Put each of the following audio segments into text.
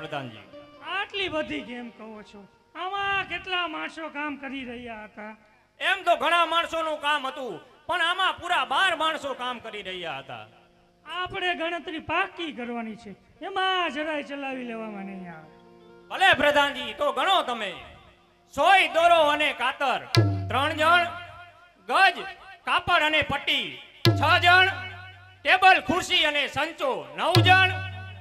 પ્રધાનજી. આટલી બધી કેમ કહો છો? આમાં કેટલા માણસો કામ કરી રહ્યા હતા? એમ તો ઘણા માણસોનું કામ હતું, પણ આમાં પૂરા 12 માણસો કામ કરી રહ્યા હતા. આપણે ગણતરી પાકી કરવાની છે, એમાં જરાય ચલાવી લેવામાં નહીં આવે. ભલે પ્રધાનજી, તો ગણો તમે. સોય, દોરો અને કાતર 3 જણ, ગજ, કાપડ અને પટ્ટી 6 જણ, ટેબલ, ખુરશી અને સંચો 9 જણ,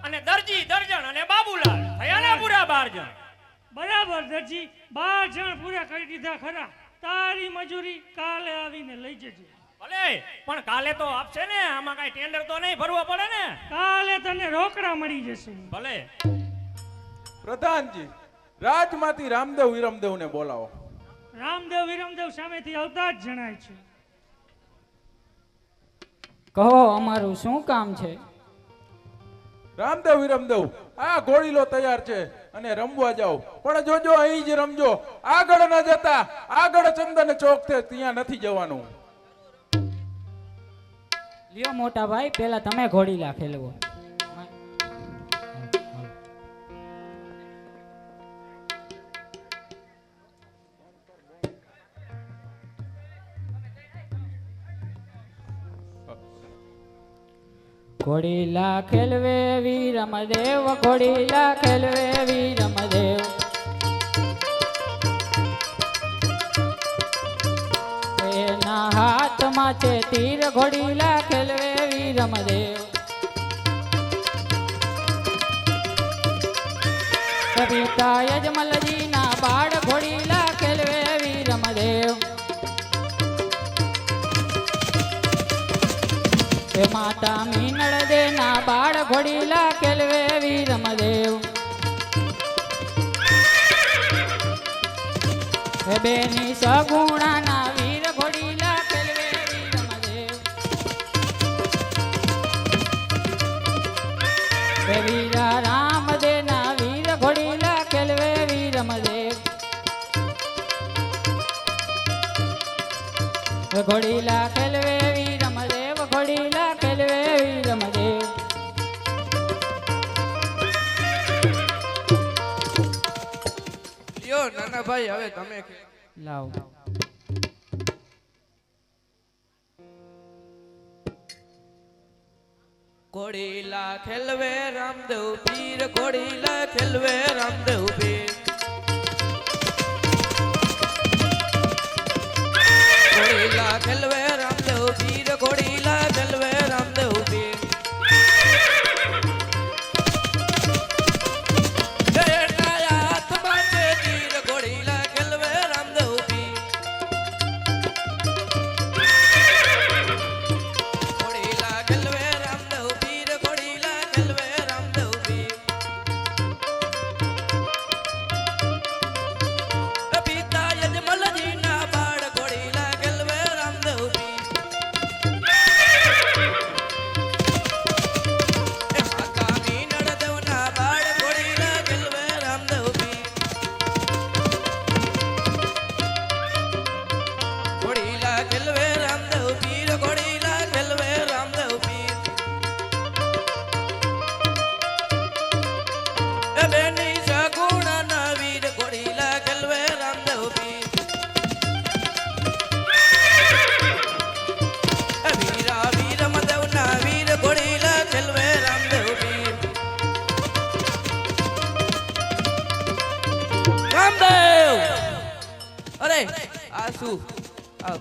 અને દરજી, દર્જન અને બાબુલાલ થયા ને પૂરા 12 જણ. બરાબર દરજી, 12 જણ પૂરા કરી દીધા ખરા. તારી મજૂરી કાલે આવીને લઈ જજે. ભલે, પણ કાલે તો આપશે ને? આમાં કઈ ટેન્ડર તો નહીં ભરવો પડે ને? કાલે તને રોકડા મળી જશે. ભલે. પ્રધાનજી, રાજમાંથી રામદેવ વિરમદેવ ને બોલાવો. રામદેવ વિરમદેવ સામેથી આવતા જ જણાય છે. કહો, અમારું શું કામ છે? રામદેવ વિરમદેવ, આ ઘોડીલો તૈયાર છે અને રમવા જાઓ, પણ જોજો અહીં જ રમજો, આગળ ન જતા. આગળ ચંદન ચોક છે, ત્યાં નથી જવાનું. લ્યો મોટા ભાઈ, પેલા તમે ઘોડી લાખેલો. ઘોડીલા ખેલવે વીરમદેવ, ઘોડીલા ખેલવે વીરમદેવ. એના હાથમાં છે તીર, ઘોડીલા ખેલવે વીરમદેવ. પિતા યજમલજીના બાળ, ઘોડીલા ખેલવે વીરમદેવ. માતા મીનળ દેના બાળ, ઘોડીલા ખેલવે વીરમદેવ. બેની સગુણાના વીર, ઘોડીલા ખેલવે વીરમદેવ. વીરા રામ દેના વીર, ઘોડીલા ખેલવે વીરમદેવ. ઘોડીલા ખેલવે વીરમદેવ, ઘોડીલા ખેલવે વીરમદેવ. લ્યો નાના ભાઈ, હવે તમે લાવ. ઘોડીલા ખેલવે રામદેવ પીર, ઘોડીલા ખેલવે રામદેવ પીર. ઘોડીલા ખેલવે રામદેવ પીર, ઘોડીલા ખેલવે રામદેવ પીર.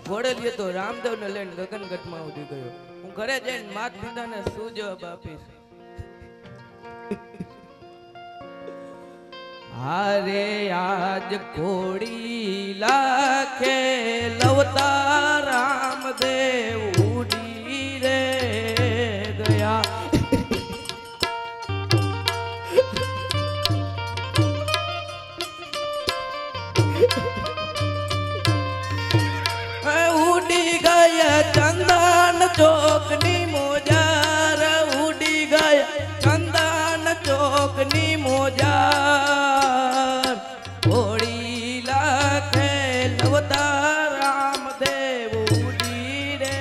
ઘોડેલીએ તો રામદેવ ને લઈને ગગનગઢમાં ઉડી ગયો. હું ઘરે જઈને માત પિતાને શું જવાબ આપીશ? હારે આજ ઘોડીલા ખેલવતા રામદેવ ઉડી રે ગયા. ઉડી ગયા ચંદન ચોકની મોજાર, ઉડી ગયા ચંદન ચોકની મોજાર. ઘોડીલા ખેલવતા રામદેવ ઉડી રે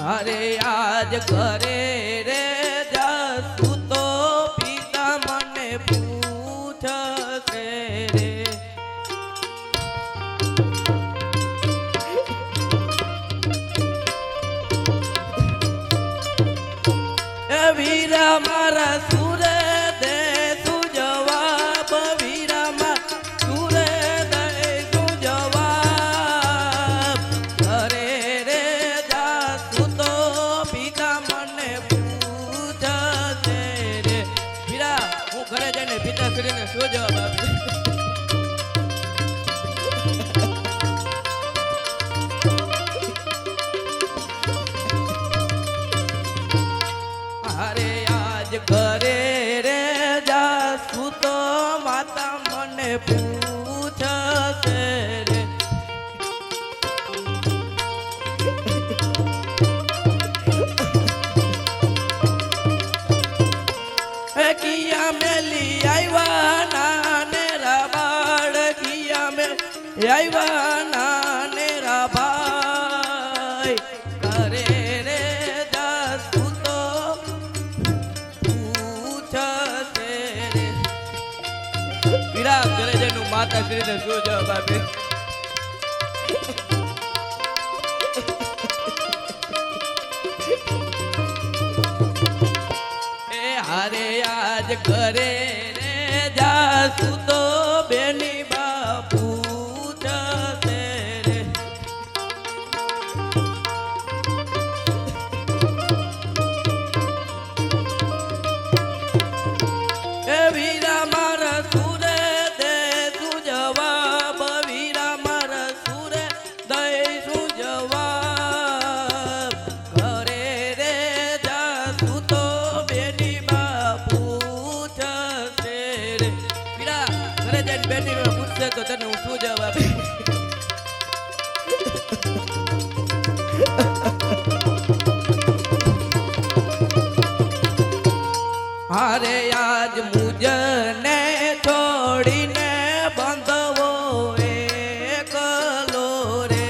અરે આજ ઘરે રે જાસુ તો પિતા મને પૂછશે રે એ વીરા મારા સુરે દે તું જવાબ વીરા મારા સુરે દે તું જવાબ ઘરે રે જાસુ તો પિતા મને પૂછશે રે વીરા હું ઘરે જઈને પિતાશ્રીને શું જવાબ આપીશ અરે આજ ઘરે રે જાસુ તો માતા મને પૂછશે રે એ કિયા મેલી આવ્યા નાને રાબાડ કિયા મે આવ્યા નાને રાભાઈ કરે રે જાસુ તો પૂછશે રે વીરા ઘરે જઈને માતા શ્રીને શું જવાબ આપે એ હારે આજ ઘરે રે જાસુ તો બેની બાપુ જશે રે એ વીરા મારા સુરે દે તું જવાબ વીરા મારા સુરે દે શું જવાબ ઘરે રે જાસુ તો બેની બાપુ જશે રે વીરા ઘરે જઈને બેની બાપુ પૂછશે તો તને હું શું જવાબ આપીશ હારે આજ મુજને છોડીને બંધવો એકલો રે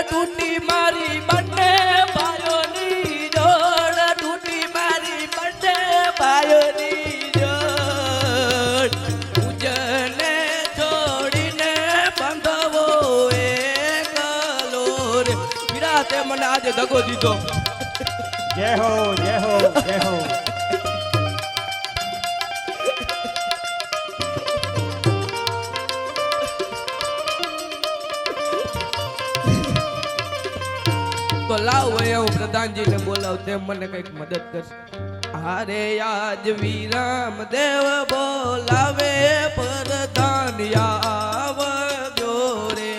તૂટી મારી બંને ભાઈઓની જોડ તૂટી મારી બંને ભાઈઓની જોડ મુજને છોડીને બંધવો એકલો રે વીરા તે મને આજે દગો દીધો જય હો જય હો જય હો તો લાવ હવે હું પ્રધાનજીને બોલાવ તે મને કઈક મદદ કરશે હારે આજ વિરામ દેવ બોલાવે પ્રધાન આવજો રે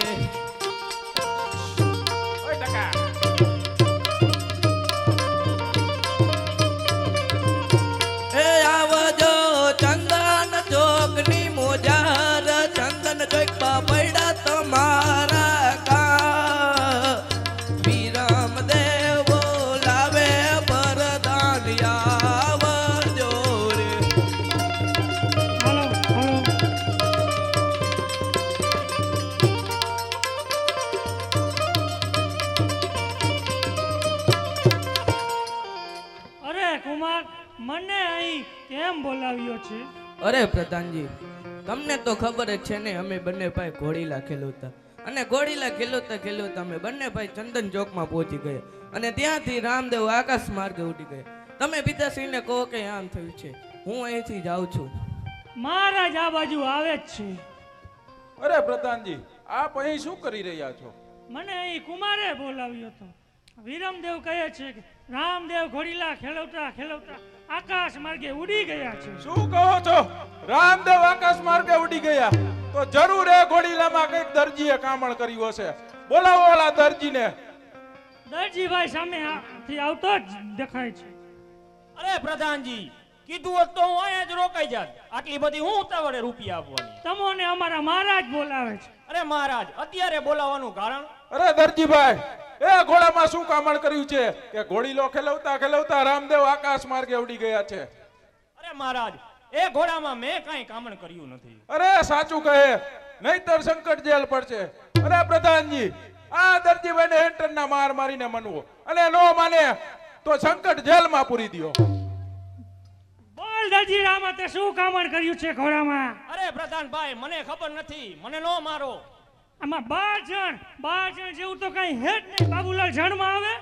એ આવજો ચંદન ચોકની મોજાર ચંદન ચોક પા પડ્યા તમારા કા વિરામ દેવ બોલાવે પરદાન આવજો રે હાલો હાલો અરે કુમાર મને અહીં કેમ બોલાવ્યો છે અરે પ્રધાનજી તમને તો ખબર જ છે ને અમે બંને ભાઈ ઘોડીલા ખેલવતા અને ઘોડીલા ખેલવતા અમે બંને ભાઈ ચંદન ચોકમાં પહોંચી ગયા અને ત્યાંથી રામદેવ આકાશ માર્ગે ઉડી ગયા તમે પિતાશ્રીને કહો કે આમ થયું છે હું અહીંથી જાઉં છું મહારાજ આ બાજુ આવે જ છે અરે પ્રધાનજી આપ અહીં શું કરી રહ્યા છો મને અહીં કુમારે બોલાવ્યો હતો વિરમદેવ કહે છે કે રામદેવ ઘોડીલા ખેલવતા ખેલવતા આકાશ માર્ગે ઉડી ગયા છે શું કહો છો રામદેવ આકાશ માર્ગે ઉડી ગયા તો જરૂર એ ઘોડીલામાં કઈક દરજીએ કામણ કર્યું હશે બોલાવો ઓલા દરજીને દરજીભાઈ સામે થી આવતો જ દેખાય છે અરે પ્રધાનજી કીધું હોત તો હું અહીંયા જ રોકાઈ જાત આટલી બધી હું ઉતાવળે રૂપિયા આપવાની તમોને અમારા મહારાજ બોલાવે છે અરે મહારાજ અત્યારે બોલાવવાનું કારણ અરે દરજીભાઈ, એ ઘોડામાં શું કામણ કર્યું છે કે ઘોડીલો ખેલવતા ખેલવતા રામદેવ આકાશ માર્ગે ઉડી ગયા છે? અરે મહારાજ, એ ઘોડામાં મેં કાંઈ કામણ કર્યું નથી. અરે સાચું કહે, નહીતર સંકટ જેલ પડશે. અરે પ્રધાનજી, આ દરજીભાઈને હેન્ટરના માર મારીને મનવો, અને નો માને તો સંકટ જેલમાં પૂરી દ્યો. બોલ દરજીરામાં તે શું કામણ કર્યું છે ઘોડામાં? અરે પ્રધાનભાઈ, મને ખબર નથી, મને નો મારો. આમાં 12 જણ જેવું તો કઈ હેડ નહીં. બાબુલાલ જણમાં આવે.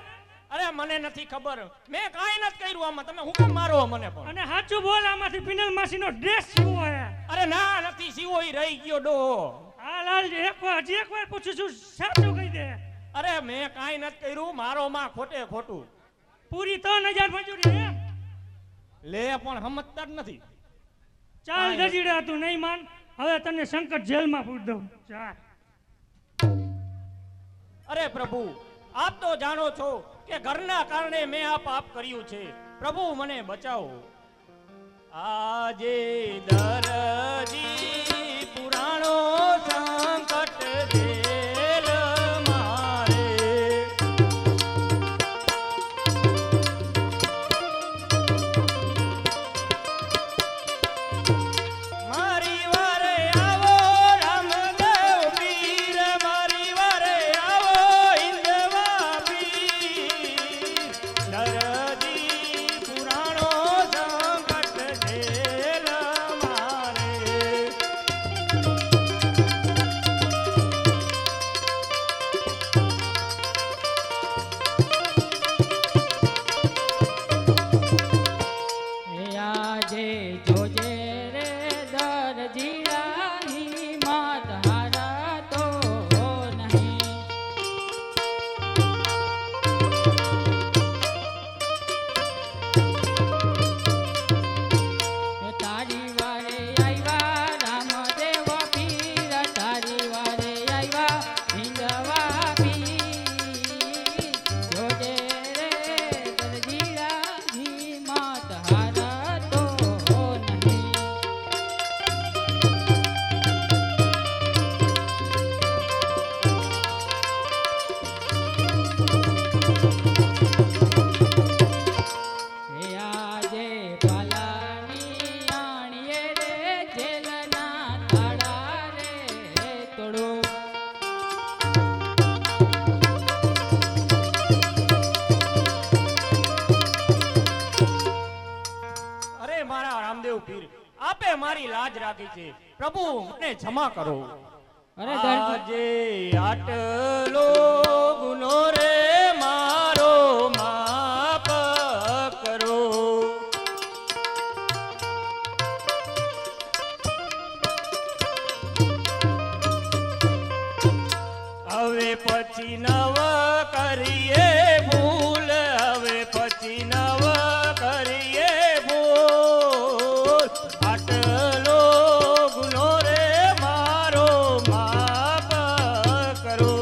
અરે મને નથી ખબર, મેં કાંઈ નથી કર્યું આમાં, તમે હું કેમ મારો મને પણ? અને સાચું બોલ, આમાંથી પિનલ માસીનો ડ્રેસ સીવો હે? અરે ના, નથી સીવો, ઈ રહી ગયો ડોહો. હા લાલજી, હજી એકવાર પૂછું છું, સાચું કહી દે. અરે મેં કાંઈ નથી કર્યું, મારો માં ખોટે ખોટું. પૂરી 3000 મંજૂરી એમ? લે પણ સમજતા જ નથી. ચાલ દરજીડા, તું નહીં માન, હવે તને સંકટ જેલમાં પૂરી દઉં. ચાલ. અરે પ્રભુ, આપ તો જાણો છો કે ઘરના કારણે મેં આ પાપ કર્યું છે. પ્રભુ મને બચાવો. આજે દરજી પુરાણો સંકટ જેલ મારે. મારી વારે આવો રામદેવ પીર, મારી વારે આવો હિંદવા પીર. દરજી પુરાણો સંકટ જેલ મારે. હે આજે જોજે રે દરજીડાની માત હારાતો નહીં. હે તારી વારે આવ્યા રામદેવ પીર, તારી વારે આવ્યા હિંદવા પીર. જોજે રે દરજીડાની માત હારાતો નહીં. હે આજે પાલાની આણીએ રે જેલના તાળા રે તોડો. અરે મારા રામદેવ પીર, આપે મારી લાજ રાખી છે. પ્રભુ મને ક્ષમા કરો. અરે દરજી, આજે આટલો ગુનો રે મારો માફ કરો. હવે પછી નવ કરીએ ભૂલ, હવે પછી નવ કરીએ ભૂલ. આટલો ગુનો રે મારો માફ કરો.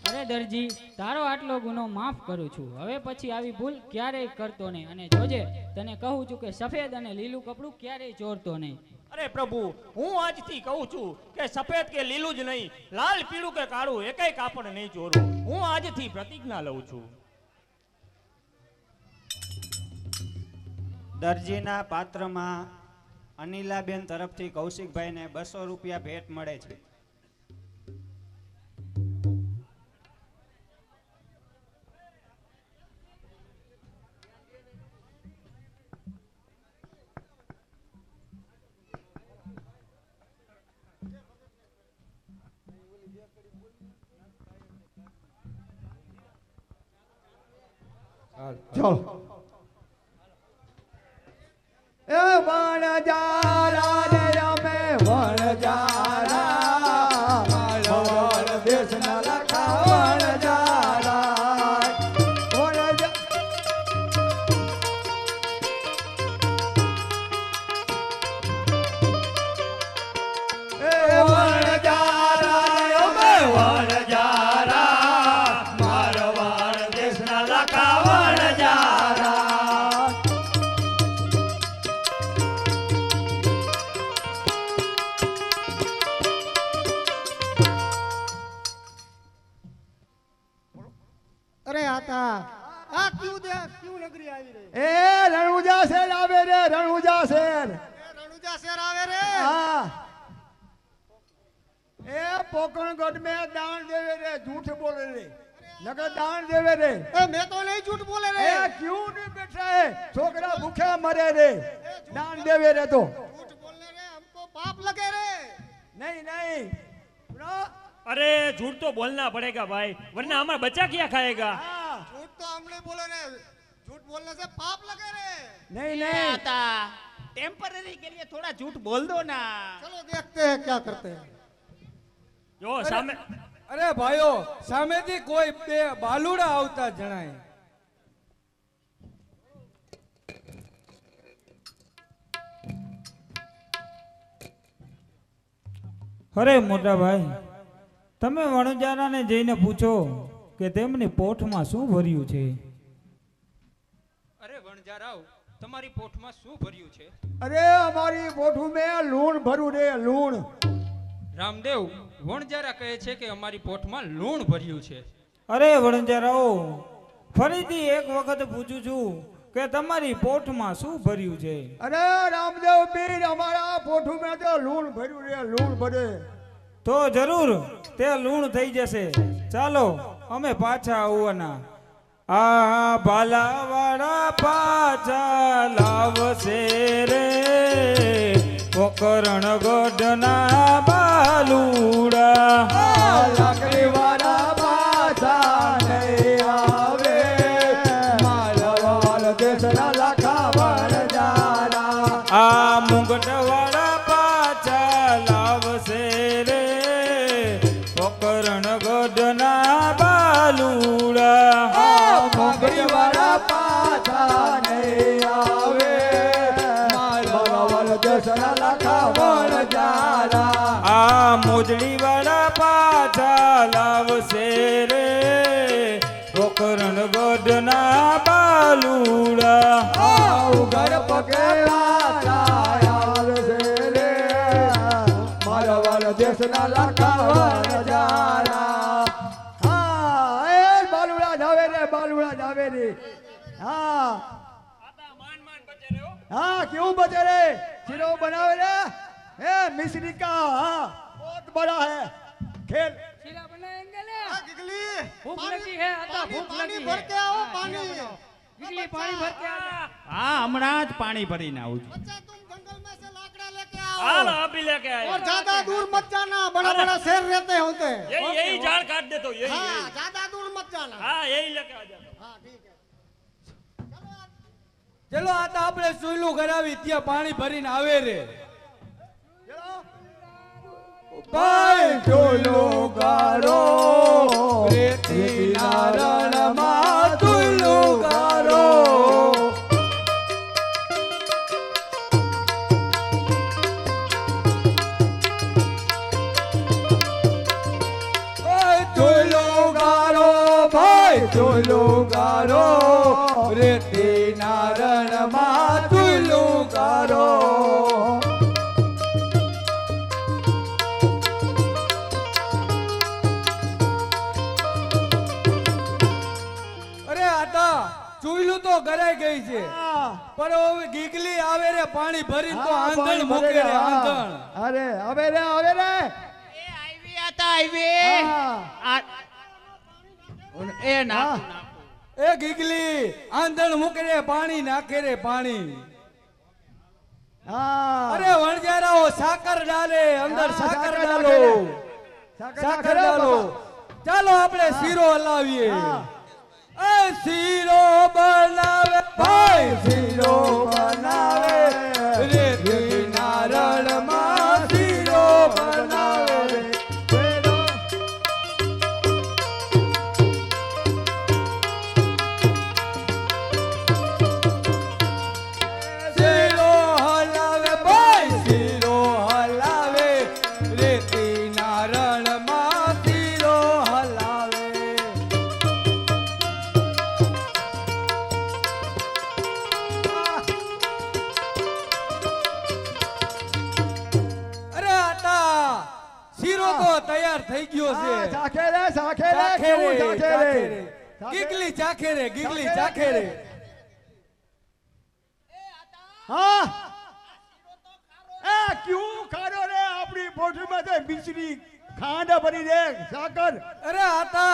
અરે દરજી, તારો આટલો ગુનો માફ કરું છું. હવે પછી આવી ભૂલ ક્યારેય કરતો નહીં. અને જોજે, તને કહું છું કે સફેદ અને લીલું કપડું ક્યારેય ચોરતો નહીં. અરે પ્રભુ, હું આજથી કહું છું કે સફેદ કે લીલું જ નહીં, લાલ પીળું કે કાળું એકેય કાપડ નહીં ચોરું. હું આજથી પ્રતિજ્ઞા લઉં છું. દરજીના પાત્રમાં અનિલાબેન તરફથી કૌશિકભાઈને 200 રૂપિયા ભેટ મળે છે. ચાલો એ વણજારા રે અમે વણજારા મારો દેશના લખા વણજારા એ વણજારા અમે વણજારા મારો વણ દેશના લખા વણજારા અરે આતા આ ક્યું નગરી આવી રહી એ રણુજા શેર આવે રે રણુજા શેર રણુજા શહેર આવે રે हाँ ए पोकणगढ़ में दान देवे रे झूठ बोले रे नगर दान देवे रे ए मैं तो नहीं झूठ बोले रे ए क्यों नहीं बैठा है छोकरा भूखा मरे रे दान देवे रे तो झूठ बोलने रे हमको पाप लगे रे नहीं नहीं सुनो अरे झूठ तो बोलना पड़ेगा भाई, वरना हमारा बच्चा क्या खाएगा। हाँ झूठ तो हम नहीं बोले रे, झूठ बोलने से पाप लगे रे। नहीं नहीं आता टेम्पररी के लिए थोड़ा झूठ बोल दो ना। चलो देखते हैं क्या करते हैं। જો સામે અરે ભાઈઓ સામેથી કોઈ બે બાલુડા આવતા જણાય. અરે મોટા ભાઈ, તમે વણજારાને જઈને પૂછો કે તેમની પોઠમાં શું ભર્યું છે. અરે વણજારાવ, તમારી પોઠમાં શું ભર્યું છે? अरे हमारी पोठू में लूण भरू रे लूण રામદેવ, વણજારા કહે છે કે અમારી પોઠમાં લૂણ ભર્યું છે. અરે વણજારાઓ, ફરીથી એક વખત પૂછું છું કે તમારી પોઠમાં શું ભર્યું છે. अरे रामदेव पीर हमारा पोठू में तो लूण भरू रे लूण भरे તો જરૂર તે લૂણ થઈ જશે. ચાલો અમે પાછા આવવાના. આ ભાલાવાળા પાછા લાવશે રે પોકરણ ગઢના બાલુડા. लाकड़ी वाला पाछा नहीं आवे मालवाल देशना लाखा वणजारा આ મુંગટવાળા પાછા લાવશે રે પોકરણ ગઢના બાલુડા. लाकड़ी वाला पाछा नहीं आवे मालवाल देशना लाखा वणजारा આ મોજડી વાળા પાછા લાવશે રે પોકરણ ગઢના બાલુડા. ઘર પગે આવશે રે માલવાલ દેશના લાખા વણજારા. હા એ બાલુડા જાવે રે બાલુડા જાવે રે. हाँ हाँ क्यों बचे रे सिरो बनावे रे ए मिश्री का हाँ बहुत बड़ा है खेल શીરા બનાવેંગે લે. हाँ, गिगली, भूख पानी- लगी है, आता पानी- भूख पानी लगी भर है. के आओ पानी વીજળી પાણી ભર કે આ. हाँ हमણાં જ पानी भरीने आऊं છું. बच्चा तुम जंगल में से लाकड़ा लेके हाल आओ अभी लेके आए। और ज्यादा दूर मत जाना, बड़ा बड़ा शहर रहते होते हैं। यही यही झाड़ काट दे तो यही हाँ यही। ज्यादा दूर मत जाना। हाँ यही लेके आ जाओ। हाँ ठीक है। ચલો આ તો આપણે સુઈલું કરાવી ત્યાં પાણી ભરીને આવે રે. ભાઈ ટોલો ગારો રેતી નારણમાં ટોલો ગારો ટોલો ગારો ભાઈ ટોલો ગારો રેતી નારણમાં ટોલો ગારો. અરે આ તો ચૂઈલું તો ગરાઈ ગઈ છે, પણ હવે ગીગલી આવે રે પાણી ભરીને તો આંધણ મૂકે રે આંધણ. અરે હવે રે હવે રે એ આવી आता આવી હા. એ ના એ ગીગલી આંધણ મૂકે રે પાણી નાખે રે પાણી. હા અરે વણજારાઓ સાકર ડાલે અંદર હા, સાકર સાકર ડાલો સાકર સાકર નાખો ડાલો. બાપા. ચાલો આપણે શીરો હલાવીએ. હા. એ શીરો બનાવે ભાઈ શીરો બનાવે રેતી નારણમાં શીરો બનાવે. શીરો હલાવે ભાઈ શીરો હલાવે રેતી નારણમાં શીરો હલાવે. અરે આતા શીરો તો તૈયાર થઈ ગયો છે. સાખે રે સાખે રે ચાખે કેવું રે, સાખે ચાખે રે રે. ગીગલી ચાખે રે, ગીગલી ચાખે રે. हाँ ए क्यों खारो रे अपनी पोटली में से बिजली खांड भरी दे साकर અરે આતા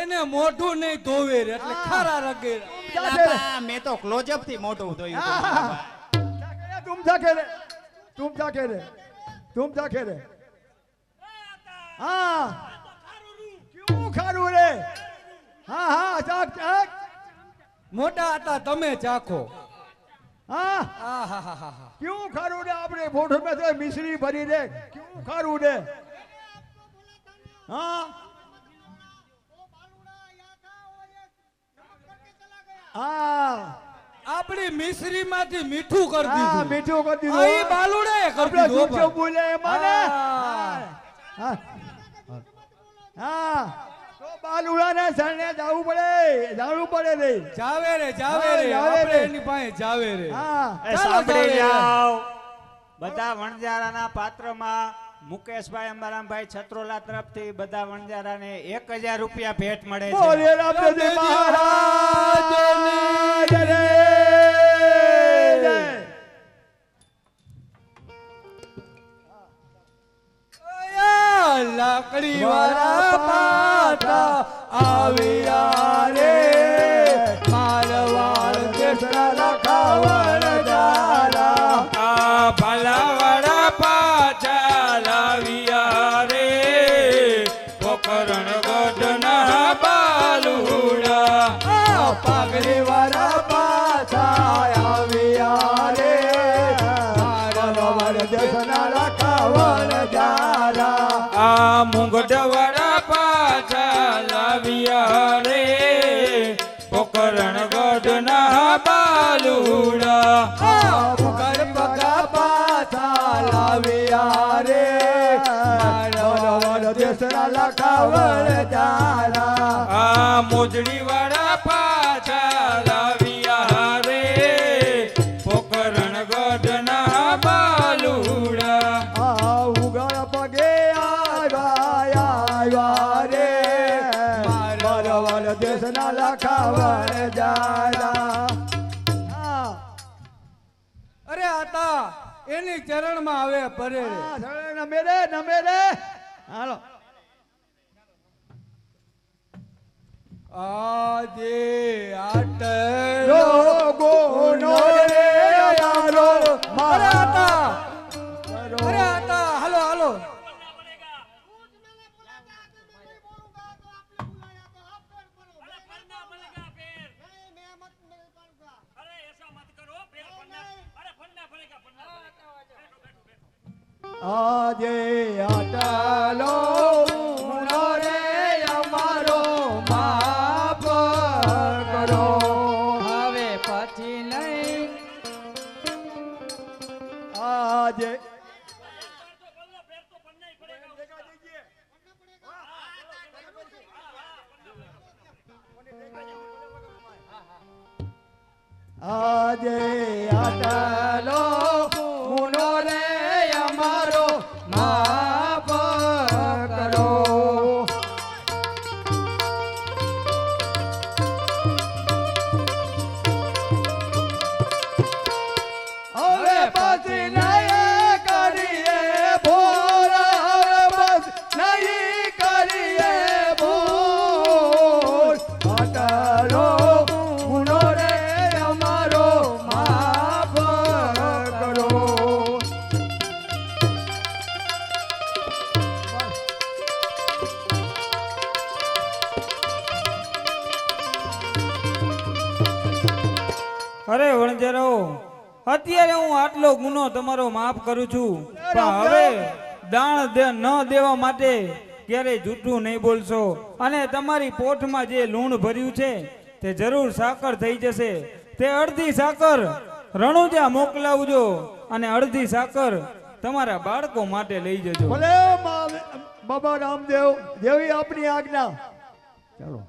એને મોઢું નહીં ધોવે રે એટલે ખારા રગે. બાપા, મેં તો ક્લોઝઅપ થી મોટું ધોયું હતું બાપા. तुम जाके रे तुम जाके रे तुम जाके रे हाँ क्यों खारू रे हाँ हाँ चाक चाक મોટા હતા તમે ચાખો. हाँ આહાહાહા. क्यों खारू रे अपने फोटो में से मिश्री भरी दे क्यों खारू रे हाँ हाँ આપણી મિશ્રી માંથી મીઠું કરી हाँ દીધું. मीठू कर दी આ ઈ બાલુડાએ કરી अपना દીધું. झूठ क्यों बोले माने हाँ। हाँ हाँ तो बालुड़ा ने सरने जाવું પડે રે જાવે રે જાવે હા, રે જાવે આપણે રે. એની પાસે જાવે રે. હા એ ચાલો સાંભળી જાવે રે. જાઓ બધા વણજારાના પાત્રમાં મુકેશભાઈ અંબારામભાઈ છત્રોલા તરફથી બધા વણજારાને 1000 રૂપિયા ભેટ મળે છે. બોલે રામદેવજી મહારાજની જય રે જય. આયા લાકડી વાળા પાટા આવ્યા રે મારવાડ દેશના લખાવણ જારા. આ ભલાવાળા પાછા લાવ્યા રે પોકરણ ગઢના બાલુડા. આ પાઘડી વાળા પાછા આવ્યા રે મારવાડ દેશના લખાવણ જારા. આ મુંગઢવાળા પાછા લાવ્યા રે પોકરણ ગઢના બાલુડા. પોકર પગા પાછા લાવ્યા રે મારવાડ દેશના લખાવણ જારા. આ મોજડી વાળા પાછા લાવ્યા રે પોકરણ ગઢના બાલુડા. આ ઉગડ પગે આવ્યા રે મારવાડ દેશના લખાવણ જારા. હા અરે આતા એની ચરણમાં આવે પરે રે. હા નમે રે હાલો આજે આટલો લોગોનો રે અમારો અરે આતા મારો અરે આતા હાલો હાલો. આજે આટલો મુનો રે અમારો માફ કરો હવે પછી નહીં. આજે આજે આટલો મુનો રે અમારો માફ કરો હવે પછી નહીં કરીએ ભોર હવે બસ નહીં કરીએ ભોર આટલો ગુનો રે અમારો માફ કરો અરે વણજારાઓ, અત્યારે હું આટલો ગુનો તમારો માફ કરું છું, પણ હવે દાણ ન દેવા માટે ક્યારેય જૂઠું નહીં બોલશો. અને તમારી પોઠમાં જે લૂણ ભર્યું છે તે જરૂર સાકર થઈ જશે. તે અડધી સાકર રણુજા મોકલાવજો અને અડધી સાકર તમારા બાળકો માટે લઈ જજો. ભલે બાબા રામદેવ દેવી આપની આજ્ઞા. ચાલો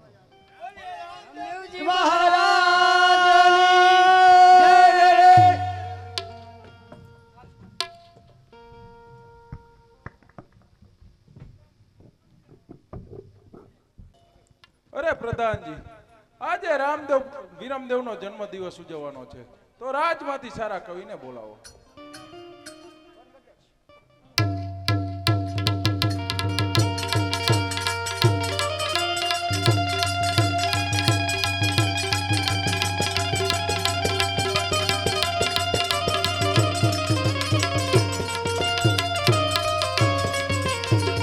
અરે પ્રધાનજી, આજે રામદેવ વિરમદેવનો જન્મદિવસ ઉજવવાનો છે, તો રાજમાંથી સારા કવિને બોલાવો.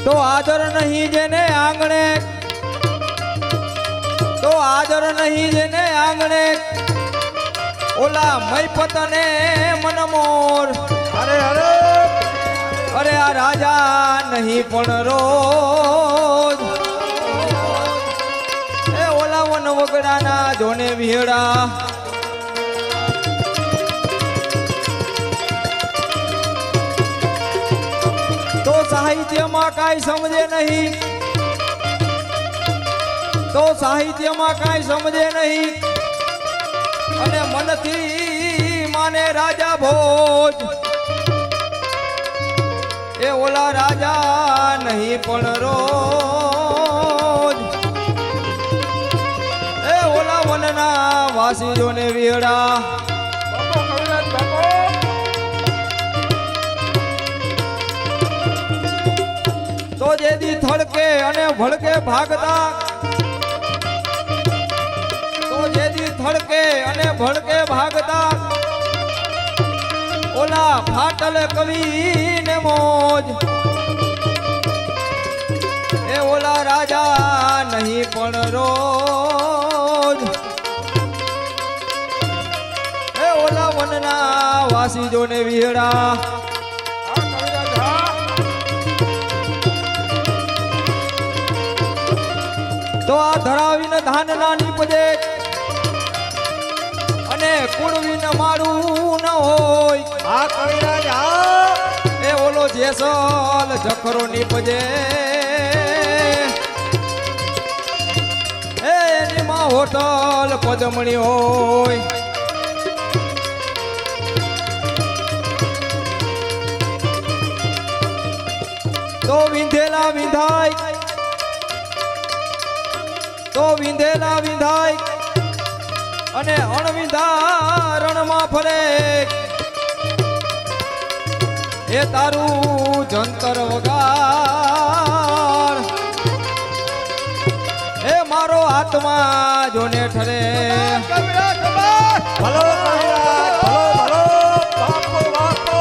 તો આદર નહીં જેને આંગણે, તો આદર નહીં જેને આંગણે, ઓલા મૈફત ને મનમોર. અરે અરે અરે આ રાજા નહીં પણ રોજ એ ઓલા વન વગડાના જોને વિહડા. તો સાહિત્યમાં કાંઈ સમજે નહીં, તો સાહિત્યમાં કાંઈ સમજે નહીં, અને મનથી માને રાજા ભોજ. એ ઓલા રાજા નહીં પણ રોજ એ ઓલા વનના વાસીઓને વિહડા. બાપો કવિરાજ બાપો. તો જેદી થડકે અને ભડકે ભાગતા, તો જેદી થડકે અને ભડકે ભાગતા, ઓલા ફાટલ કવિ ને મોજ. એ ઓલા રાજા નહીં પણ રોજ એ ઓલા વનના વાસીજોને વિહડા. હા કવિરાજ હા. તો આ ધરાવીને ધાન ના નીપજે અને કુળવીને મારું ન હોય. આ કવિરાજ હા. એ ઓલો જેસલ જખરો નીપજે એ એની માં હોટલ પદમણી હોય. તો વિંધેલા વિંધાય, તો વિંધેલા વિંધાય અને અણવિંધા રણમાં ફરે. એ તારું જંતર વગાર એ મારો આત્મા જોને ઠરે. કવિરાજ કમાલ. ભલો કવિરાજ ભલો ભલો બાપો બાપો.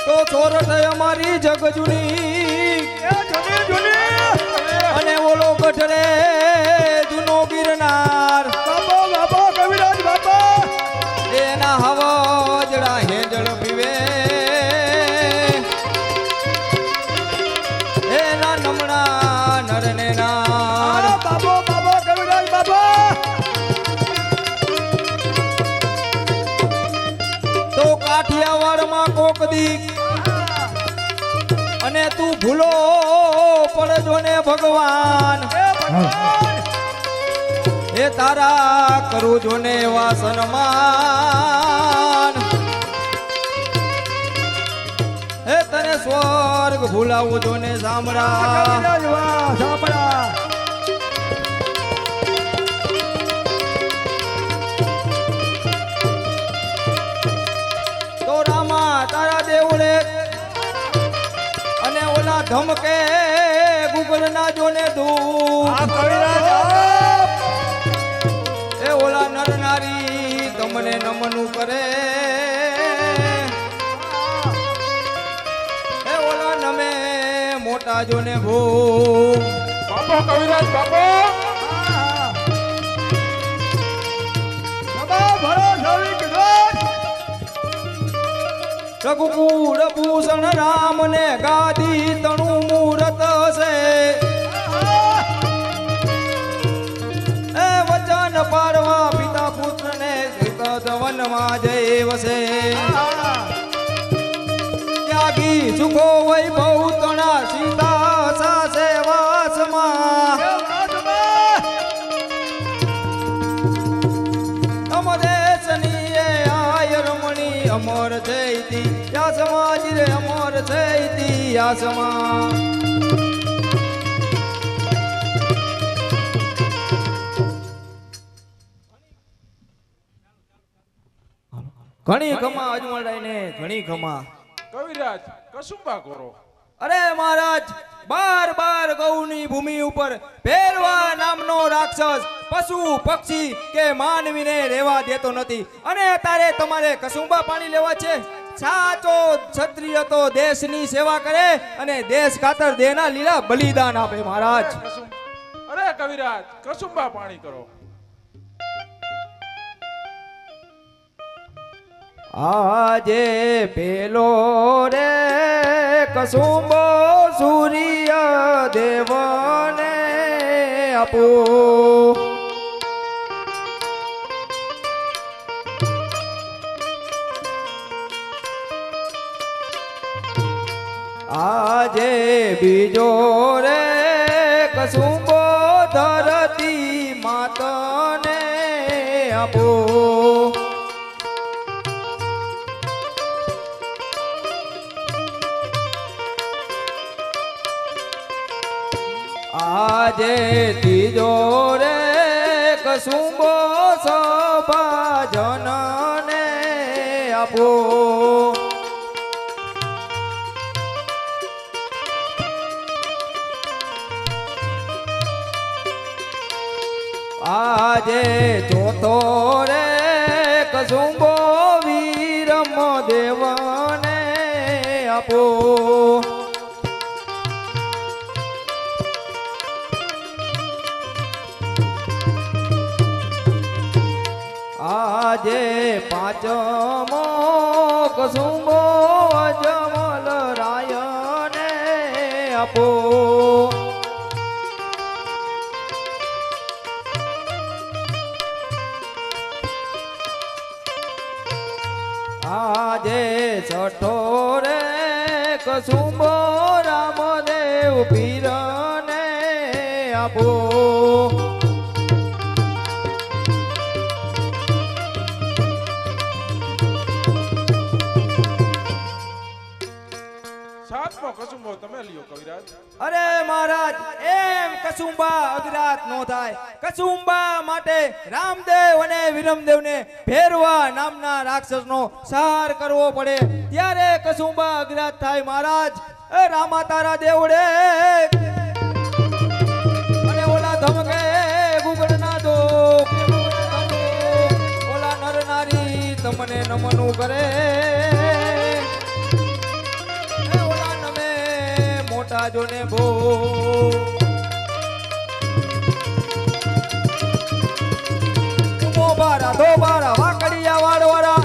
તો ચોરઠ અમારી જગ જૂની એ જૂની જૂની. અને ઓલો ગઢ રે જૂનો ગિરનાર. બાપો બાપો કવિરાજ બાપો. એના હવાજડા હેંજળ પીવે એના નમણા નરને નાર. આ બાપો બાપો કવિરાજ બાપો. તો કાઠિયાવાડમાં કોક દી અને તું ભૂલો પડજો ને ભગવાન. એ ભગવાન. એ તારા કરું જો ને વાસનમાન. એ તને સ્વર્ગ ભૂલાવું જો ને સાંભળા. કવિરાજ વાહ સાંભળા. તો રામા તારા દેવળે અને ઓલા ધમકે ગુગલ ના જોને ધૂપ. આ કવિરાજ હા. એ ઓલા નર નારી તમને નમનું કરે. એ ઓલા નમે મોટા જોને ભૂપ. બાપો કવિરાજ બાપો. બાબા ભલો સવી કવિરાજ. રઘુકુળ ભૂષણ રામ ને ગાદી તણું મૂરત છે. એ વચન પાડવા પિતા પુત્ર ને વનમાં જય વસે. ત્યાગી સુખો વૈભવ તણા સીતા સાસે વાસમાં. અમદેશની આય રમણી અમર જયતી યા સમાજ રે અમર જયતી ઇતિહાસમાં ઘણી ખમા અજમડાઈને ઘણી ખમા કવિરાજ કસુંબા કરો. અરે મહારાજ 12 ગૌની ભૂમિ ઉપર ભેરવા નામનો રાક્ષસ પશુ પક્ષી કે માનવીને રહેવા દેતો નથી અને અત્યારે તમારે કસુંબા પાણી લેવા છે. સાચો ક્ષત્રિય તો દેશની સેવા કરે અને દેશ ખાતર દેના લીલા બલિદાન આપે મહારાજ. અરે કવિરાજ કસુંબા પાણી કરો. આજે પેલો રે કસુંબો સૂર્ય દેવને આપો આજે બીજો રે કસુંબો ધરતી માતને આપો આજે ત્રીજો રે કસુંબો સભાજનને આપો આજે ચોથો રે કસુંબો વીરમ દેવને આપો આજે પાંચમો કસુંબો અજમલ રાયને આપો આજે છઠ્ઠો રે કસુંબો રામદેવ પીરને આપો સાતમો કસુંબો તમે લ્યો કવિરાજ. અરે મહારાજ એમ કસુંબા અગ્રાત નો થાય. કસુંબા માટે રામદેવ અને વિરમદેવને ભેરવા નામના રાક્ષસનો સંહાર કરવો પડે ત્યારે કસુંબા અગ્રાત થાય મહારાજ. એ રામા તારા દેવડે અને ઓલા ધમકે ગુગળના દો ઓલા નર નારી તમને નમનું કરે મોટા જોને ભો બારા દો બારા વાકડિયા વાળવાળા.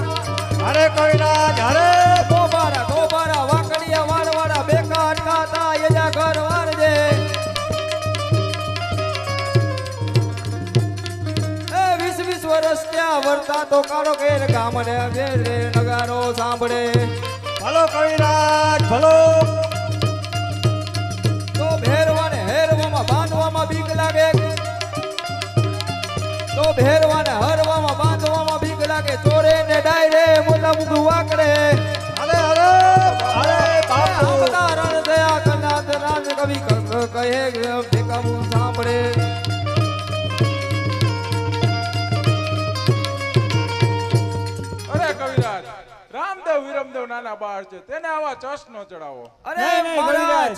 અરે કવિરાજ અરે દો બારા વાકડિયા વાળવાળા બેકાર ખાતા એજા ઘર વારજે. એ 20 વર્ષ ત્યાં વર્તા તો કાળો કેર ગામને ઘેરે નગારો સાંભળે. ભલો કવિરાજ ભલો. તો ભેરવાને હેરવામાં બાંધવામાં બીક લાગે તો ભેરવાને હરવામાં બાંધવામાં બીક લાગે. ચોરે ને ડાયરે મોટા મુખ વાકડે. અરે અરે અરે બાપુ બધા રણ દયા કનાથ રાજ કવિ કહે ભેગા સાંભળે. અરે કવિરાજ રામદેવ વિરમદેવ નાના બાળ છે તેને આવા ચસ નો ચડાવો. અરે મહારાજ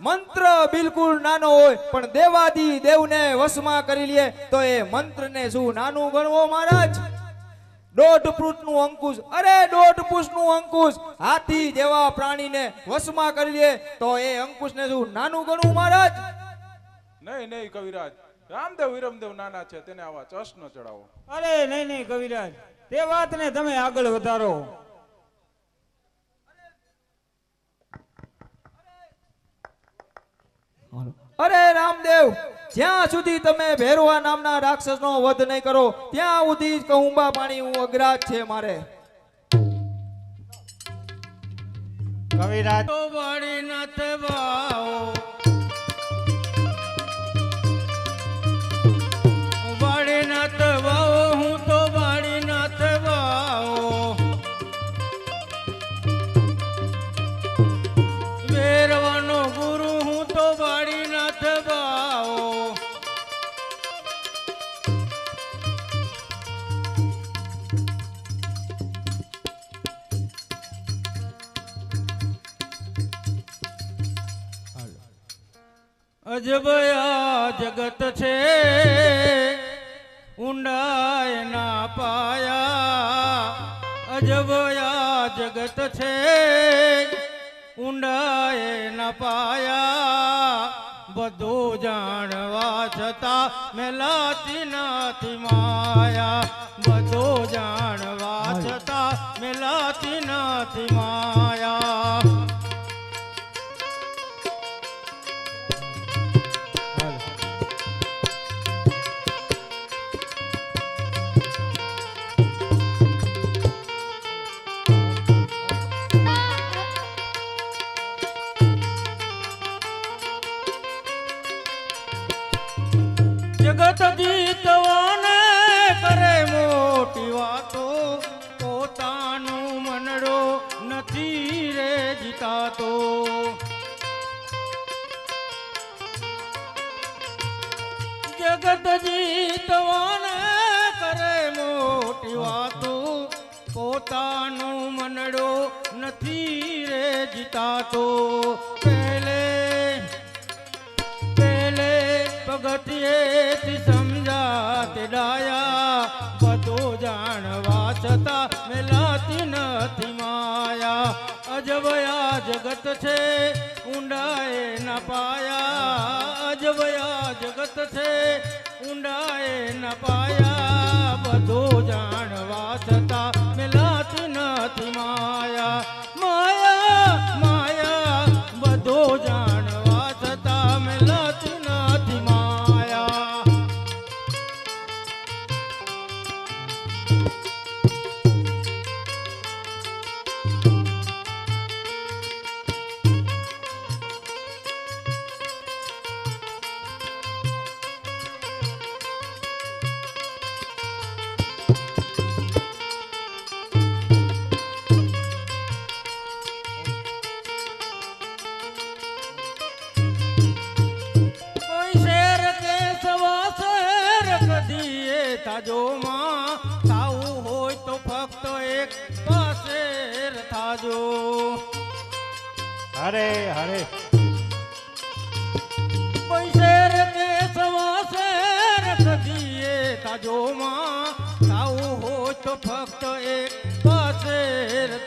મંત્ર બિલકુલ નાનો હોય પણ દેવાદી દેવને વશમાં કરી લે તો એ મંત્રને શું નાનું ગણવો મહારાજ. 1.5 ફૂટનું અંકુશ અરે 1.5 ફૂટનું અંકુશ હાથી જેવા પ્રાણીને વશમાં કરી લે તો એ અંકુશને શું નાનું ગણવું મહારાજ. નહીં કવિરાજ રામદેવ વિરમદેવ નાના છે તેને આવા ચસ નો ચડાવો. અરે નહીં કવિરાજ તે વાતને તમે આગળ વધારો. અરે રામદેવ જ્યાં સુધી તમે ભેરવા નામના રાક્ષસનો વધ નહીં કરો ત્યાં સુધી જ કહુંબા પાણી હું અગ્રાજ છે મારે. કવિરાજ વાળી નાથ વાઓ વાળી નાથ વાઓ હું તો વાળી નાથ વાઓ વેરવા અજબયા જગત છે ઊંડાય ના પાયા, અજબયા જગત છે ઊંડાય ના પાયા, બધું જાણવા છતાં મેલાતી નથી માયા, બધું જાણવા છતાં મેલાતી નથી માયા. જગત જીતવાને કરે મોટી વાતો, પોતાનું મનડો નથી રે જીતાતો. જગત જીતવાને કરે મોટી વાતો, પોતાનું મનડો નથી રે જીતાતો. પગથિયેથી સમજાતે ડાયા, બધું જાણવા છતાં મેલાતી નથી માયા, અજબયા જગત છે ઊંડાએ ના પાયા, અજબયા જગત છે ઊંડાએ ના પાયા, બધું જાણવા છતાં મેલાતી નથી માયા, માયા માયા બધું જાણવા છતાં મેલાતી નથી માયા. તાજોમાં થાવું હોય તો ફક્ત એક પાસે થાજો. હરે હરે પૈસેર કે સવાસેર કદીએ તાજોમાં થાવું હોય તો ફક્ત એક પાસે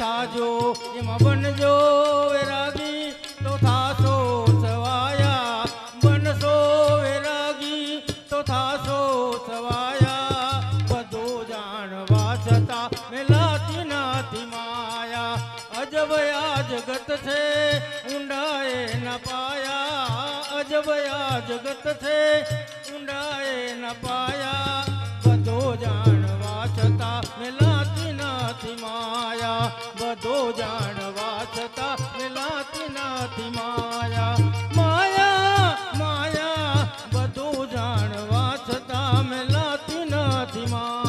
થાજો. એમાં બનજો વેરાગી તો થાશો સવાયા, બનશો વેરાગી તો થાશો સવાયા, મેલાતી નથી માયા, અજબયા જગત છે ઊંડાએ ના પાયા, અજબયા જગત છે ઊંડાએ ના પાયા, બધું જાણવા છતાં મેલાતી નથી માયા, બધું જાણવા છતાં મેલાતી નથી માયા, માયા માયા બધું જાણવા છતાં મેલાતી નથી માયા.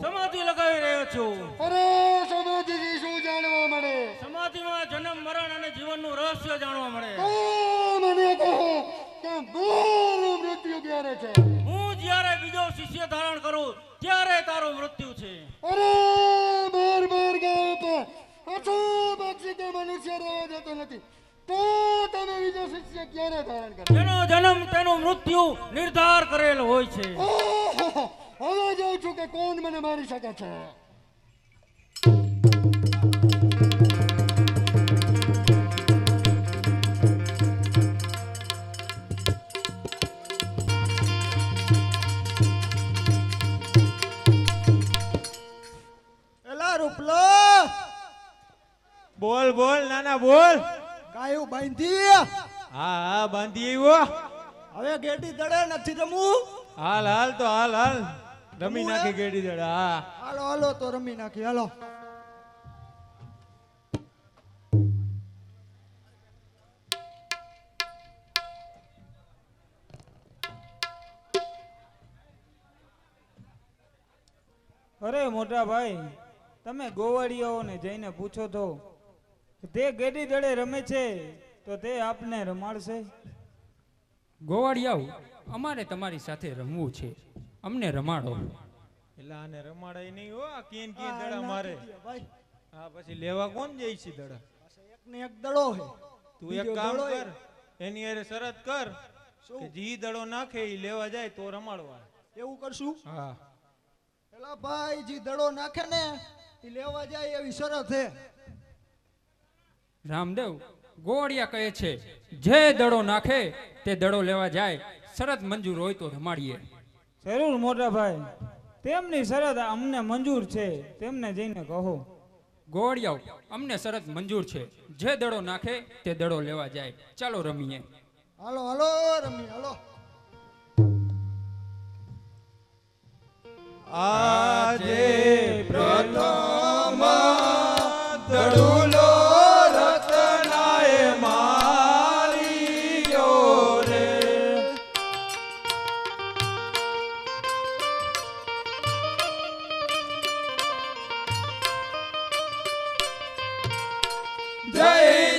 સમાધિ લગાવી રહ્યો છું. અરે સમાધિથી શું જાણવા મળે? સમાધિમાં જન્મ મરણ અને જીવનનું રહસ્ય જાણવા મળે. મને કહો કે મારું મૃત્યુ ક્યારે છે? હું જ્યારે બીજો શિષ્ય ધારણ કરું ત્યારે તારું મૃત્યુ છે. અરે બાર બાર ગાયો પર અછો પક્ષી કે મનુષ્ય રહેવા દેતો નથી, તો તમે બીજો શિષ્ય ક્યારે ધારણ કરો? જેનો જન્મ તેનું મૃત્યુ નિર્ધાર કરેલ હોય છે. હવે જોઉં છું કે કોણ મને મારી શકે છે. રૂપલો બોલ બોલ નાના બોલ. ગાયું બાંધી હા હા બાંધી આવ્યો. હવે ગેડી દડે નથી રમવું. હાલ હાલ તો હાલ હાલ રમી નાખી ગેડી દડા. હા હાલો હાલો તો રમી નાખી હાલો. અરે મોટા ભાઈ, તમે ગોવાળિયાઓને જઈને પૂછો તો કે તે ગેડી દડે રમે છે તો તે આપને રમાડશે. ગોવાળિયાઓ, અમારે તમારી સાથે રમવું છે, અમને રમાડો. એટલે આને રમાડાય નહીં હો. આ કેન દડા મારે. હા પછી લેવા કોણ જાય છે દડા? એક ને એક દડો હે. તું એક કામ કર, એની હારે શરત કર કે જી દડો નાખે ઈ લેવા જાય તો રમાડવા. એવું કરશું? હા. એલા ભાઈ જી દડો નાખે ને ઈ લેવા જાય એવી શરત હે. રામદેવ, ગોવાળિયા કહે છે જે દડો નાખે તે દડો લેવા જાય, શરત મંજૂર હોય તો રમાડીએ. જરૂર મોટા ભાઈ, તેમની શરત અમને મંજૂર છે, તેમને જઈને કહો. ગોવાળિયાઓ, અમને શરત મંજૂર છે, જે દડો નાખે તે દડો લેવા જાય. ચાલો રમીએ. હાલો હાલો રમી હાલો. આજે પ્રથમ દડુલો રતનાએ માર્યો રે. જય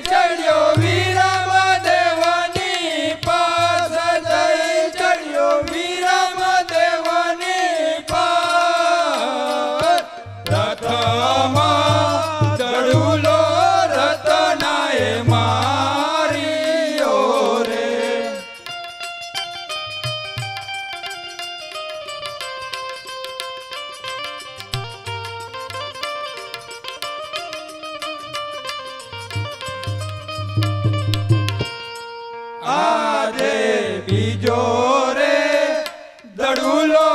ચડ્યો વીરમ દેવની પાસ, જય ચડ્યો વીરમ દેવની પાસ. પ્રથમ દડુલો રતનાએ માર્યો રે. આજે બીજો રે દડુલો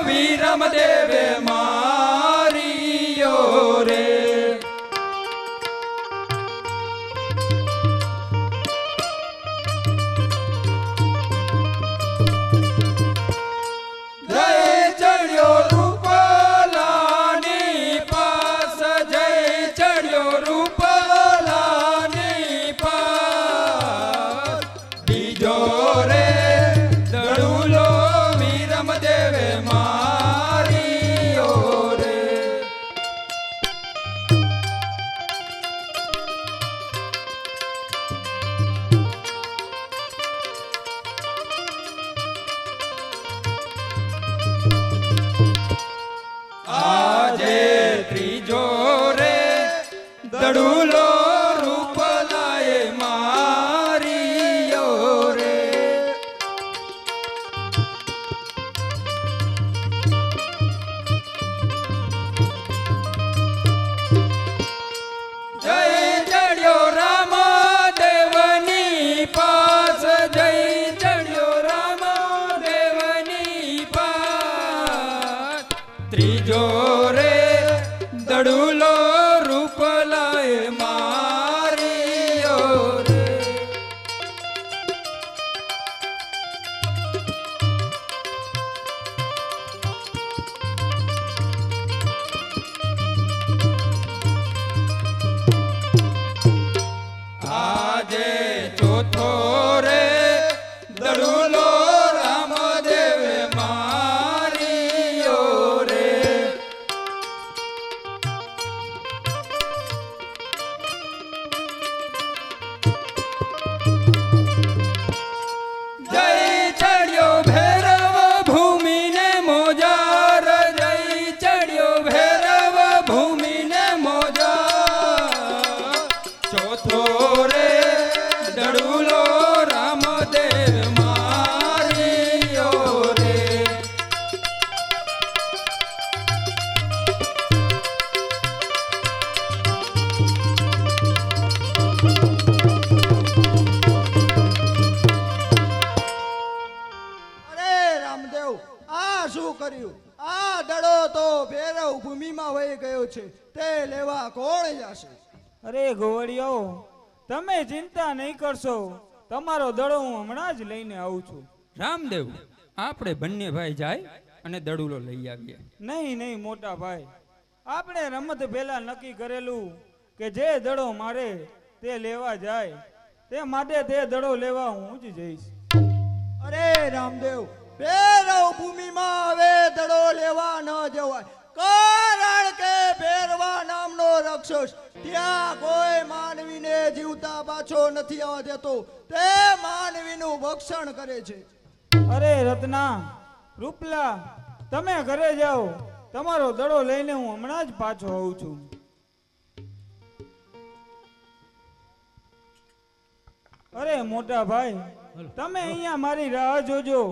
વીરમ દેવે માર્યો રે. જય ચડ્યો રૂપલાની પાસ, જય ચડ્યો રૂપલાની પાસ. બીજો રે દડુલો વીરમ દેવે માર્યો રે. આજે ત્રીજો રે દડુલો રૂપલાએ માર્યો રે. જય ચડ્યો રામ દેવની પાસ, જય ચડ્યો રામ દેવની પાસ. ત્રીજો રે દડુલો રૂપલાએ મા રામદેવ છે તે લેવા કોણ જશે? અરે ગોવડિયાઓ, તમે ચિંતા નહીં કરશો, તમારો દડો હું હમણાં જ લઈને આવું છું. રામદેવ, આપણે બંને ભાઈ જાય અને દડુલો લઈ આવીએ. નહીં નહીં મોટા ભાઈ, આપણે રમત પહેલા નક્કી કરેલું કે જે દડો મારે તે લેવા જાય, તે માટે તે દડો લેવા હું જ જઈશ. અરે રામદેવ, ભૈરવ ભૂમિમાં હવે દડો લેવા ન જવાય, કારણ કે ભેરવા નામનો રાક્ષસ ત્યાં કોઈ માનવીને જીવતા પાછો નથી આવવા દેતો, તે માનવીનું ભક્ષણ કરે છે. અરે રત્ના, રૂપલા, તમે ઘરે જાઓ, તમારો દડો લઈને હું હમણાં જ પાછો આવું છું. અરે મોટા ભાઈ, તમે અહીંયા મારી રાહ જોજો,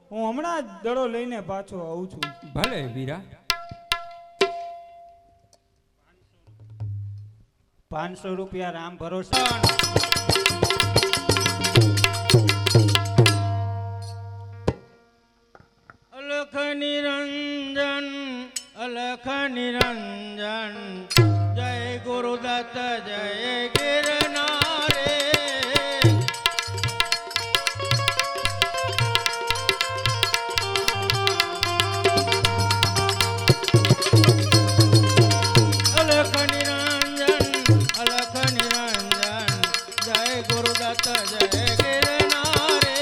હું હમણાં જ દડો લઈને પાછો આવું છું. ભલે વીરા. 500 રૂપિયા રામ ભરોસે. અલખ નિરંજન, અલખ નિરંજન, જય ગુરુદત્ત, જય ગિરનારે. અલખ નિરંજન, અલખ નિરંજન, જય ગુરુદત્ત, જય ગિરનારે.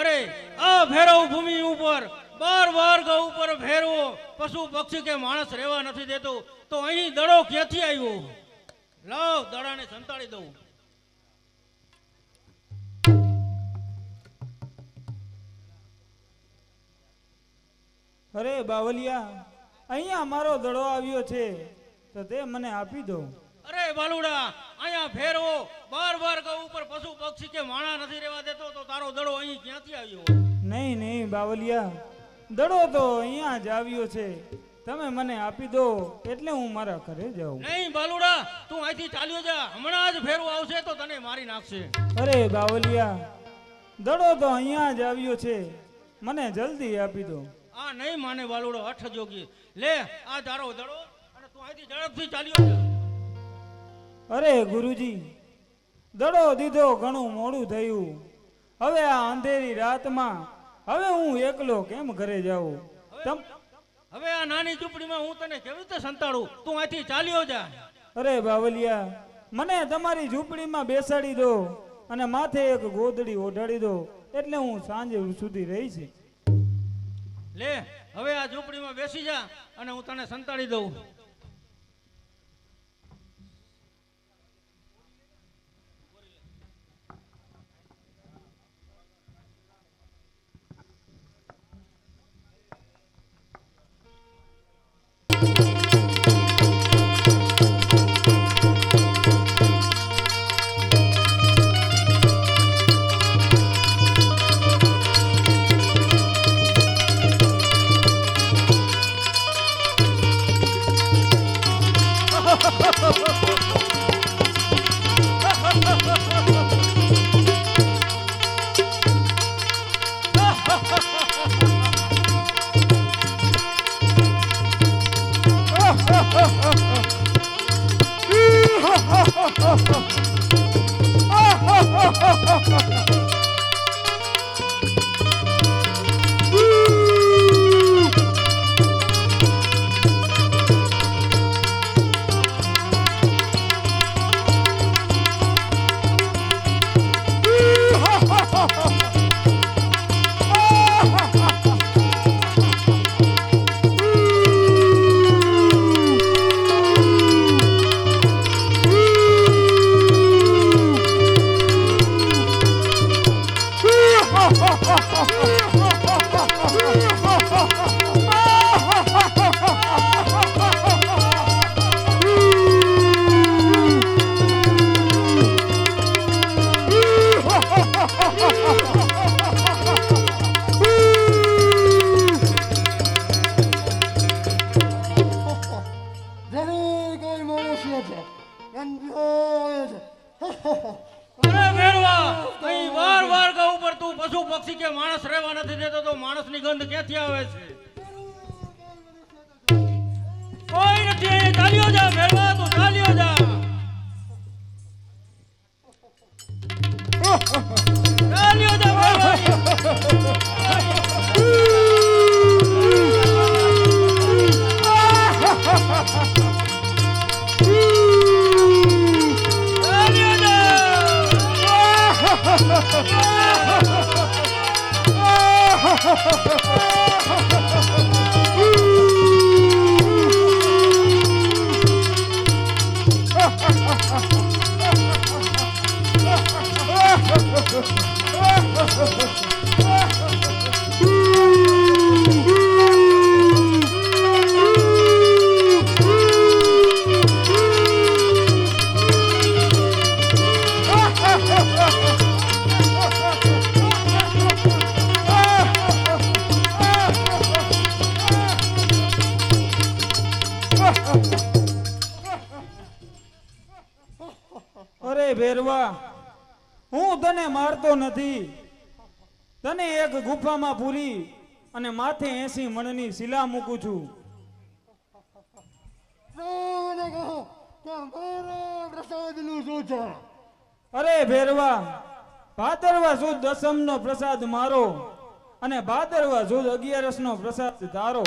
અરે આ ભેરવ ભૂમિ ઉપર 12 વર્ગ ઉપર ભેરવો પશુ પક્ષી કે માણસ રહેવા નથી દેતો, તો અહીં દડો ક્યાંથી આવ્યો? લાવ દડાને સંતાડી દઉં. અરે બાવલિયા, અહીંયા મારો દડો આવ્યો છે, તો તે મને આપી દો. અરે બાલુડા, અહીંયા ભેરવો 12 વર્ગ ઉપર પશુ પક્ષી કે માણસ નથી રહેવા દેતો, તો તારો દડો અહીં ક્યાંથી આવ્યો? નહીં નહીં બાવલિયા, દડો તો અહીંયા જ આવ્યો છે. તમે મને આપી દો એટલે હું મારા ઘરે જાઉં. નહીં બાલુડા, તું અહીંથી ચાલ્યો જા. હમણાં જ ફેરવો આવશે તો તને મારી નાખશે. અરે બાવલિયા, દડો તો અહીંયા જ આવ્યો છે, મને જલ્દી આપી દો. આ નહીં માને બાલુડો, હઠ જોગી. લે આ તારો દડો અને તું અહીંથી ઝડપથી ચાલ્યો જા. અરે ગુરુજી, દડો દીધો ઘણું મોડું થયું. હવે આ અંધેરી રાતમાં હવે હું એકલો કેમ ઘરે જાઉં? હવે આ નાની ઝૂંપડીમાં હું તને કેવી રીતે સંતાડું? તું અહીંથી ચાલ્યો જા. અરે બાવલિયા, મને તમારી ઝૂંપડીમાં બેસાડી દો અને માથે એક ગોદડી ઓઢાડી દો, એટલે હું સાંજે સુધી રહીશ. લે હવે આ ઝૂંપડીમાં બેસી જા અને હું તને સંતાડી દઉં. પશુ પક્ષી કે માણસ રહેવા નથી દેતો, તો માણસની ગંધ ક્યાંથી આવે છે? કોઈ નથી અહીં. ચાલ્યો જા ભેરવા, તું ચાલ્યો જા. ચાલ્યો જા ભેરવા. અરે ભેરવા, હું તને મારતો નથી. તને એક ગુફામાં પૂરી અને માથે 80 મણની શિલા મૂકું છું. અરે ભેરવા, ભાદરવા સુદ દસમનો પ્રસાદ મારો અને ભાદરવા સુદ 11નો પ્રસાદ તારો.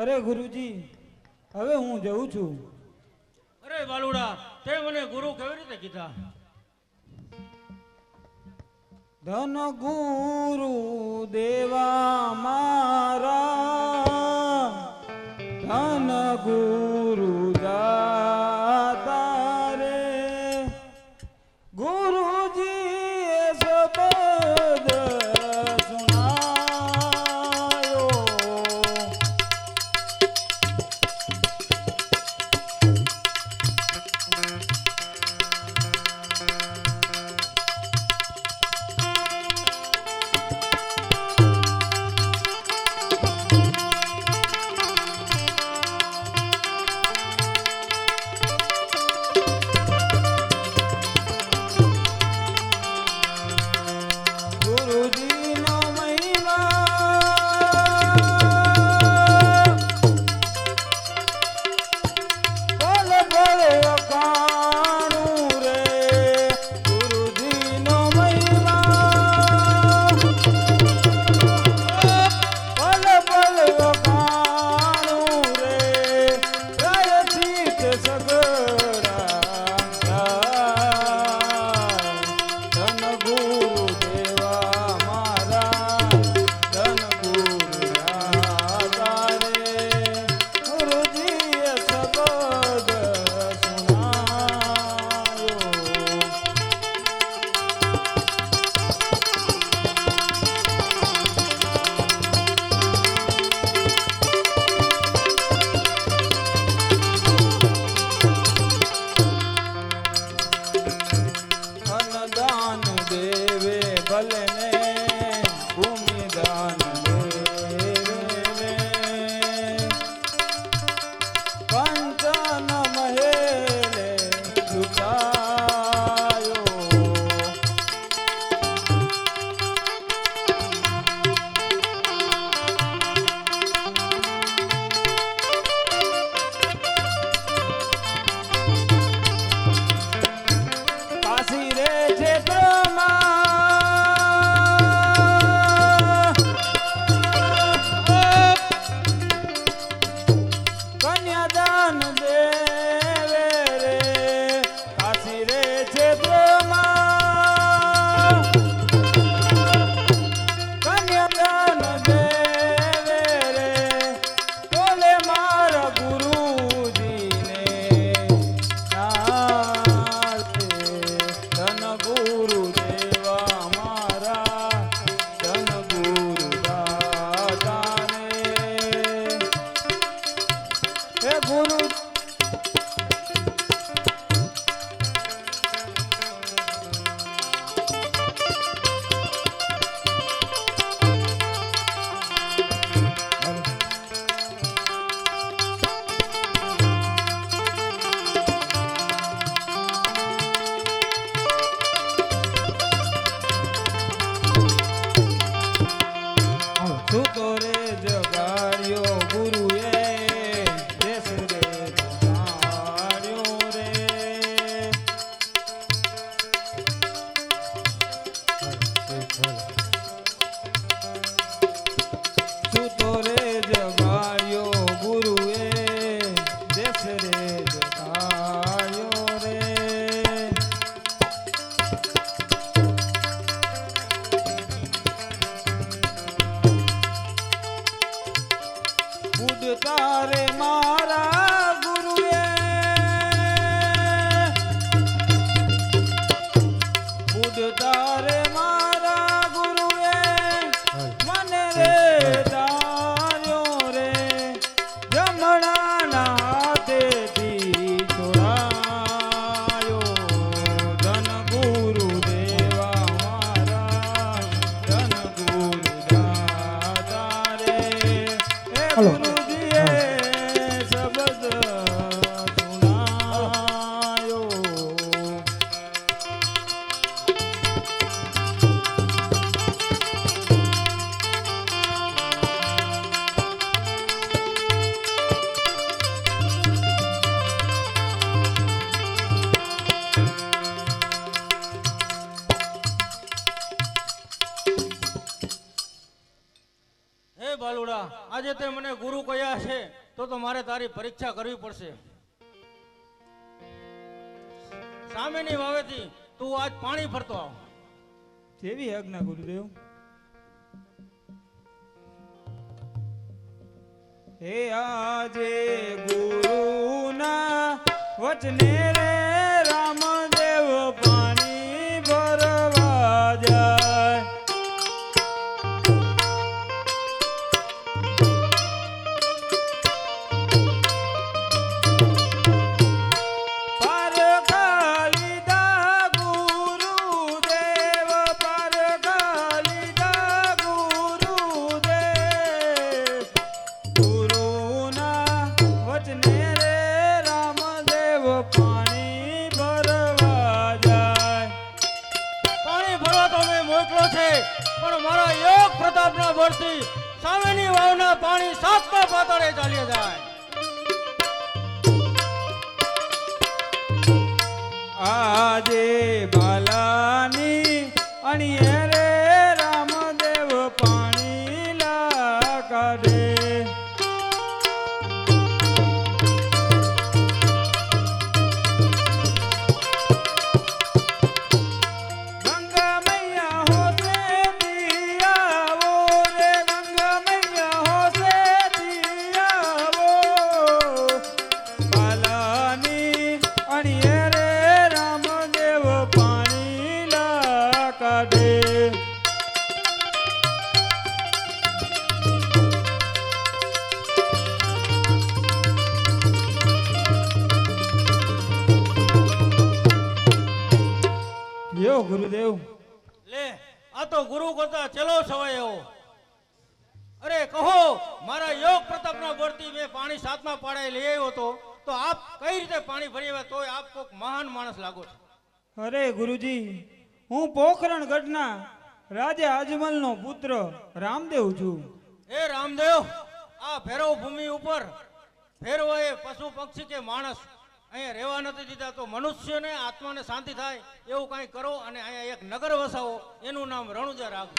અરે ગુરુજી, હવે હું જઉં છું. અરે બાલુડા, તે મને ગુરુ કેવી રીતે કીધા? ધન ગુરુ દેવા મારા, ધન ગુરુ દાતા રે, ગુરુજીએ શબ્દ સુનાયો. ગુરુજીનો મહિમા પલ પલ અકાણું રે, ગુરુજીનો મહિમા પલ પલ અકાણું રે, પ્રાયશ્ચિત સગળા થાય. ધન ગુરુ દેવા મારા, ધન ગુરુ દાતા રે, ગુરુજીએ શબ્દ સુનાયો. અન્નદાન દેવે ભલને, ભૂમિદાન દેવે રે, કંચન મહેલે લૂટાયો. કાશી રે છે કન્યાદાન દેવે રે, કાશી રે છે કન્યાદાન દેવે રે, તોલે મારા ગુરુજીને નાથે. ધન ગુરુ દેવા મારા, ધન ગુરુ દાતા રે, હે ગુરુ સૂતો રે જગાડ્યો ગુરુએ, દેશ રે જગાડ્યો રે. સૂતો રે જગાડ્યો ગુરુએ, દેશ રે જગાડ્યો રે. ઉડતા રે મારા ગુરુએ, ઉડતા રે મારા ગુરુએ, મને રે તાર્યો રે, જમણાના હાથેથી છોડાયો. ધન ગુરુ દેવા મારા, ધન ગુરુ દાતા રે, હે ગુરુજીએ શબ્દ આજે તે મને ગુરુ કયા છે તો મારે તારી પરીક્ષા કરવી પડશે. સામેની વાવેથી તું આજ પાણી ભરતો આવ. જેવી આજ્ઞા ગુરુદેવ. હે આજે ગુરુના વચને રે રામદેવ પાણી ભરવા જાય. પણ મારા યોગ પ્રતાપના બળથી સામેની વાવના પાણી 7મા પાતળે ચાલ્યા જાય. આજે બાલાની અણીએ રે રામદેવ પાણી લા કાઢે. યો ગુરુદેવ. લે આ તો ગુરુ કરતા ચલો સવાયો. અરે કહો મારા યોગ પ્રતાપના બળથી મેં પાણી 7મા પાડે લઈ આવ્યો તો આપ કઈ રીતે પાણી ભરી આવ્યા તોય આપ કોક મહાન માણસ લાગો છો. અરે ગુરુજી, હું પોખરણ ગઢના રાજા અજમલનો પુત્ર રામદેવ છું. એ રામદેવ, આ ભૈરવ ભૂમિ ઉપર ફેરવાય પશુ પક્ષી કે માણસ અહીંયા રહેવા નથી દીધા તો મનુષ્યને આત્માને શાંતિ થાય એવું કંઈ કરો અને અહીંયા એક નગર વસાવો, એનું નામ રણુજા રાખો.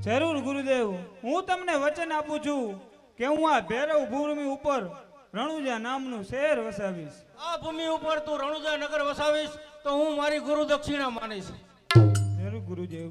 જરૂર ગુરુદેવ, હું તમને વચન આપું છું કે હું આ ભૈરવ ભૂમિ ઉપર રણુજા નામનું શહેર વસાવીશ. આ ભૂમિ ઉપર તું રણુજા નગર વસાવીશ તો હું મારી ગુરુ દક્ષિણા માનીશ. જરૂર ગુરુદેવ.